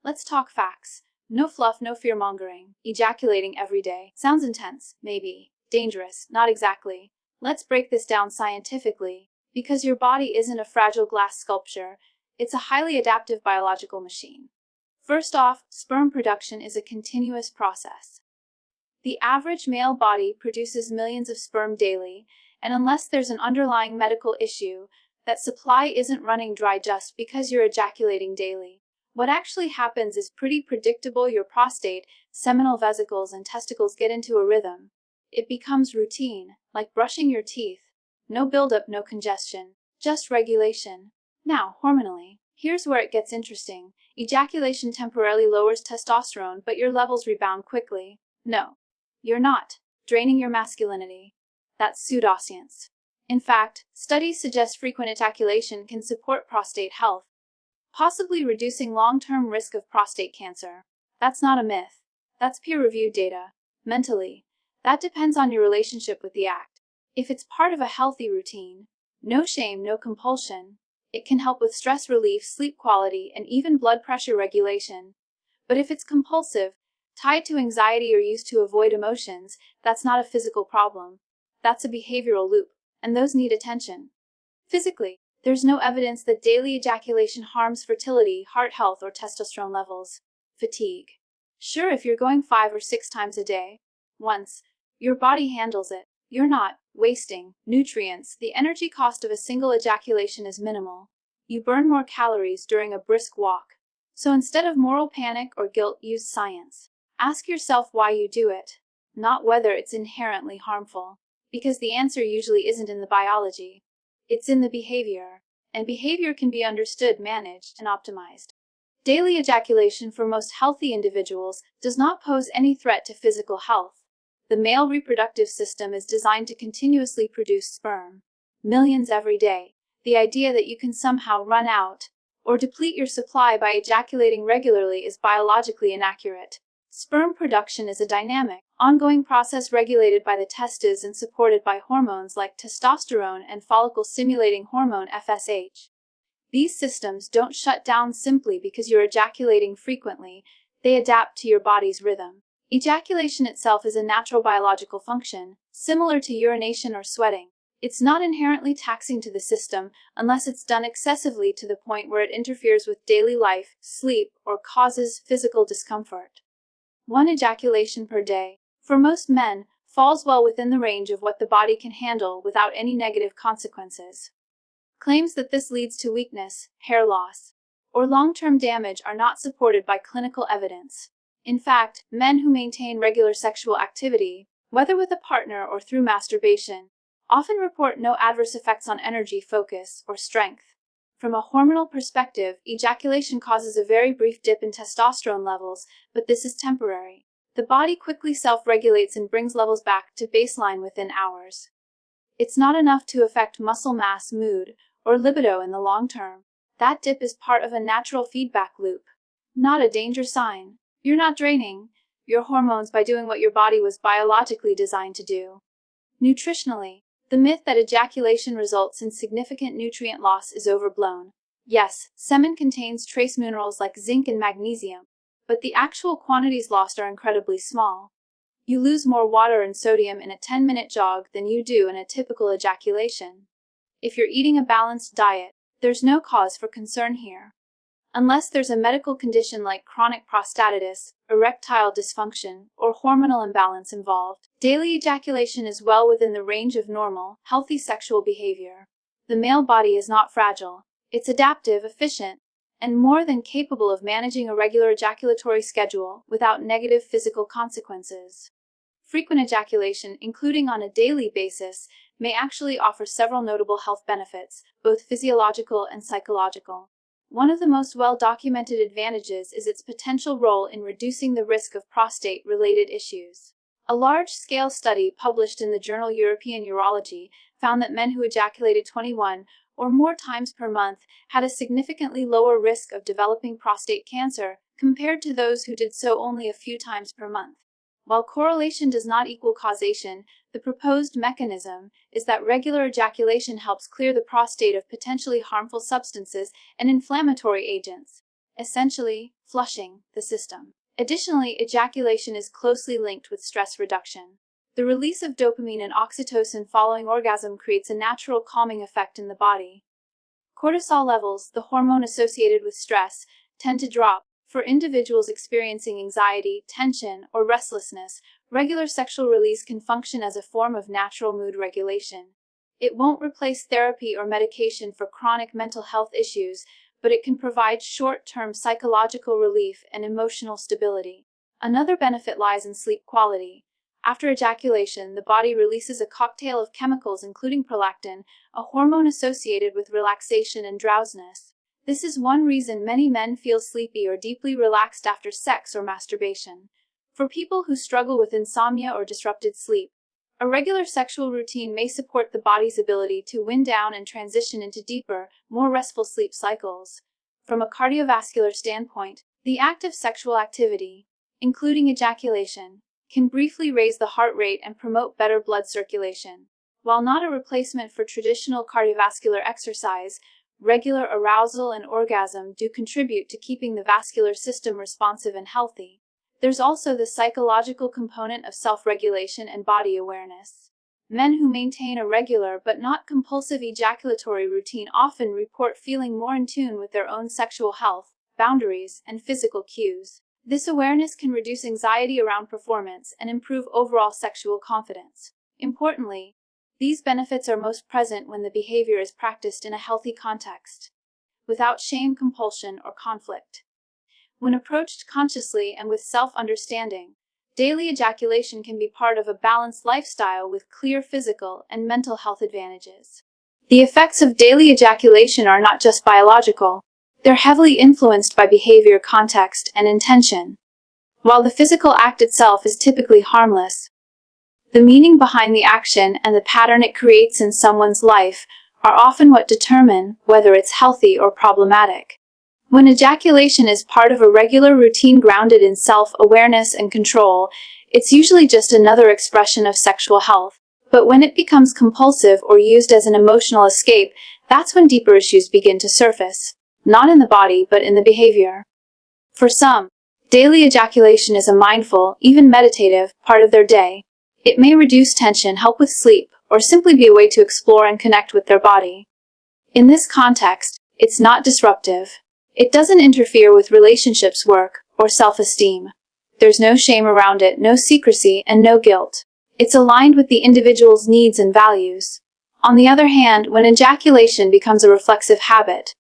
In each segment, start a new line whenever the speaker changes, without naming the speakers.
Let's talk facts. No fluff, no fear-mongering. Ejaculating every day. Sounds intense, maybe. Dangerous, not exactly. Let's break this down scientifically. Because your body isn't a fragile glass sculpture, it's a highly adaptive biological machine. First off, sperm production is a continuous process. The average male body produces millions of sperm daily, and unless there's an underlying medical issue, that supply isn't running dry just because you're ejaculating daily. What actually happens is pretty predictable. Your prostate, seminal vesicles, and testicles get into a rhythm. It becomes routine, like brushing your teeth. No buildup, no congestion, just regulation. Now, hormonally, here's where it gets interesting. Ejaculation temporarily lowers testosterone, but your levels rebound quickly. No, you're not draining your masculinity. That's pseudoscience. In fact, studies suggest frequent ejaculation can support prostate health, possibly reducing long-term risk of prostate cancer. That's not a myth. That's peer-reviewed data. Mentally, that depends on your relationship with the act. If it's part of a healthy routine, no shame, no compulsion, it can help with stress relief, sleep quality, and even blood pressure regulation. But if it's compulsive, tied to anxiety or used to avoid emotions, that's not a physical problem. That's a behavioral loop, and those need attention. Physically, there's no evidence that daily ejaculation harms fertility, heart health, or testosterone levels. Fatigue. Sure, if you're going 5 or 6 times a day, once, your body handles it. You're not wasting nutrients. The energy cost of a single ejaculation is minimal. You burn more calories during a brisk walk. So instead of moral panic or guilt, use science. Ask yourself why you do it, not whether it's inherently harmful. Because the answer usually isn't in the biology. It's in the behavior. And behavior can be understood, managed, and optimized. Daily ejaculation for most healthy individuals does not pose any threat to physical health. The male reproductive system is designed to continuously produce sperm, millions every day. The idea that you can somehow run out or deplete your supply by ejaculating regularly is biologically inaccurate. Sperm production is a dynamic, ongoing process regulated by the testes and supported by hormones like testosterone and follicle-stimulating hormone FSH. These systems don't shut down simply because you're ejaculating frequently. They adapt to your body's rhythm. Ejaculation itself is a natural biological function, similar to urination or sweating. It's not inherently taxing to the system unless it's done excessively to the point where it interferes with daily life, sleep, or causes physical discomfort. 1 ejaculation per day, for most men, falls well within the range of what the body can handle without any negative consequences. Claims that this leads to weakness, hair loss, or long-term damage are not supported by clinical evidence. In fact, men who maintain regular sexual activity, whether with a partner or through masturbation, often report no adverse effects on energy, focus, or strength. From a hormonal perspective, ejaculation causes a very brief dip in testosterone levels, but this is temporary. The body quickly self-regulates and brings levels back to baseline within hours. It's not enough to affect muscle mass, mood, or libido in the long term. That dip is part of a natural feedback loop, not a danger sign. You're not draining your hormones by doing what your body was biologically designed to do. Nutritionally, the myth that ejaculation results in significant nutrient loss is overblown. Yes, semen contains trace minerals like zinc and magnesium, but the actual quantities lost are incredibly small. You lose more water and sodium in a 10-minute jog than you do in a typical ejaculation. If you're eating a balanced diet, there's no cause for concern here. Unless there's a medical condition like chronic prostatitis, erectile dysfunction, or hormonal imbalance involved, daily ejaculation is well within the range of normal, healthy sexual behavior. The male body is not fragile. It's adaptive, efficient, and more than capable of managing a regular ejaculatory schedule without negative physical consequences. Frequent ejaculation, including on a daily basis, may actually offer several notable health benefits, both physiological and psychological. One of the most well-documented advantages is its potential role in reducing the risk of prostate-related issues. A large-scale study published in the journal European Urology found that men who ejaculated 21 or more times per month had a significantly lower risk of developing prostate cancer compared to those who did so only a few times per month. While correlation does not equal causation, the proposed mechanism is that regular ejaculation helps clear the prostate of potentially harmful substances and inflammatory agents. Essentially, flushing the system. Additionally, ejaculation is closely linked with stress reduction. The release of dopamine and oxytocin following orgasm creates a natural calming effect in the body. Cortisol levels, the hormone associated with stress, tend to drop. For individuals experiencing anxiety, tension, or restlessness, regular sexual release can function as a form of natural mood regulation. It won't replace therapy or medication for chronic mental health issues, but it can provide short-term psychological relief and emotional stability. Another benefit lies in sleep quality. After ejaculation, the body releases a cocktail of chemicals including prolactin, a hormone associated with relaxation and drowsiness. This is one reason many men feel sleepy or deeply relaxed after sex or masturbation. For people who struggle with insomnia or disrupted sleep, a regular sexual routine may support the body's ability to wind down and transition into deeper, more restful sleep cycles. From a cardiovascular standpoint, the act of sexual activity, including ejaculation, can briefly raise the heart rate and promote better blood circulation. While not a replacement for traditional cardiovascular exercise, regular arousal and orgasm do contribute to keeping the vascular system responsive and healthy. There's also the psychological component of self-regulation and body awareness. Men who maintain a regular but not compulsive ejaculatory routine often report feeling more in tune with their own sexual health, boundaries, and physical cues. This awareness can reduce anxiety around performance and improve overall sexual confidence. Importantly, these benefits are most present when the behavior is practiced in a healthy context, without shame, compulsion, or conflict. When approached consciously and with self-understanding, daily ejaculation can be part of a balanced lifestyle with clear physical and mental health advantages. The effects of daily ejaculation are not just biological, they're heavily influenced by behavior, context, and intention. While the physical act itself is typically harmless, the meaning behind the action and the pattern it creates in someone's life are often what determine whether it's healthy or problematic. When ejaculation is part of a regular routine grounded in self-awareness and control, it's usually just another expression of sexual health. But when it becomes compulsive or used as an emotional escape, that's when deeper issues begin to surface, not in the body but in the behavior. For some, daily ejaculation is a mindful, even meditative, part of their day. It may reduce tension, help with sleep, or simply be a way to explore and connect with their body. In this context, it's not disruptive. It doesn't interfere with relationships, work, or self-esteem. There's no shame around it, no secrecy, and no guilt. It's aligned with the individual's needs and values. On the other hand, when ejaculation becomes a reflexive habit,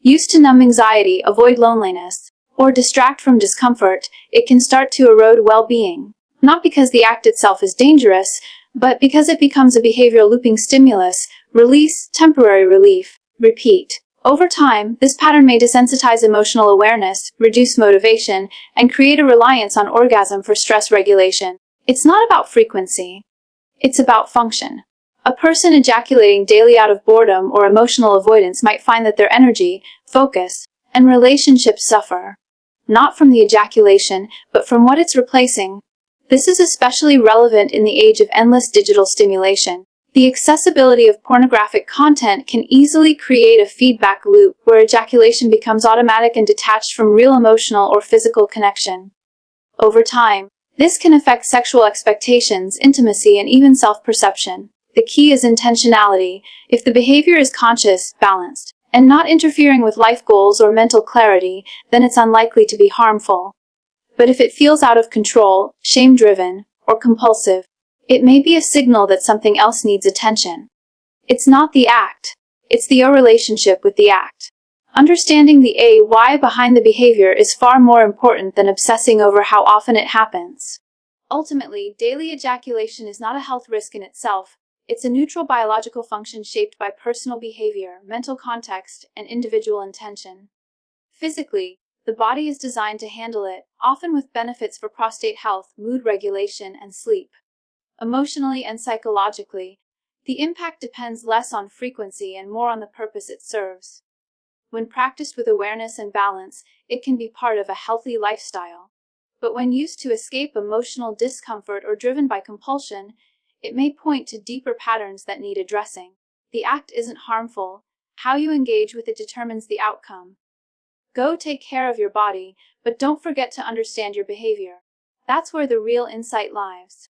used to numb anxiety, avoid loneliness, or distract from discomfort, it can start to erode well-being. Not because the act itself is dangerous, but because it becomes a behavioral looping stimulus, release, temporary relief, repeat. Over time, this pattern may desensitize emotional awareness, reduce motivation, and create a reliance on orgasm for stress regulation. It's not about frequency. It's about function. A person ejaculating daily out of boredom or emotional avoidance might find that their energy, focus, and relationships suffer. Not from the ejaculation, but from what it's replacing. This is especially relevant in the age of endless digital stimulation. The accessibility of pornographic content can easily create a feedback loop where ejaculation becomes automatic and detached from real emotional or physical connection. Over time, this can affect sexual expectations, intimacy, and even self-perception. The key is intentionality. If the behavior is conscious, balanced, and not interfering with life goals or mental clarity, then it's unlikely to be harmful. But if it feels out of control, shame-driven, or compulsive, it may be a signal that something else needs attention. It's not the act. It's your relationship with the act. Understanding the why behind the behavior is far more important than obsessing over how often it happens. Ultimately, daily ejaculation is not a health risk in itself. It's a neutral biological function shaped by personal behavior, mental context, and individual intention. Physically, the body is designed to handle it, often with benefits for prostate health, mood regulation, and sleep. Emotionally and psychologically, the impact depends less on frequency and more on the purpose it serves. When practiced with awareness and balance, it can be part of a healthy lifestyle. But when used to escape emotional discomfort or driven by compulsion, it may point to deeper patterns that need addressing. The act isn't harmful. How you engage with it determines the outcome. Go take care of your body, But don't forget to understand your behavior. That's where the real insight lies.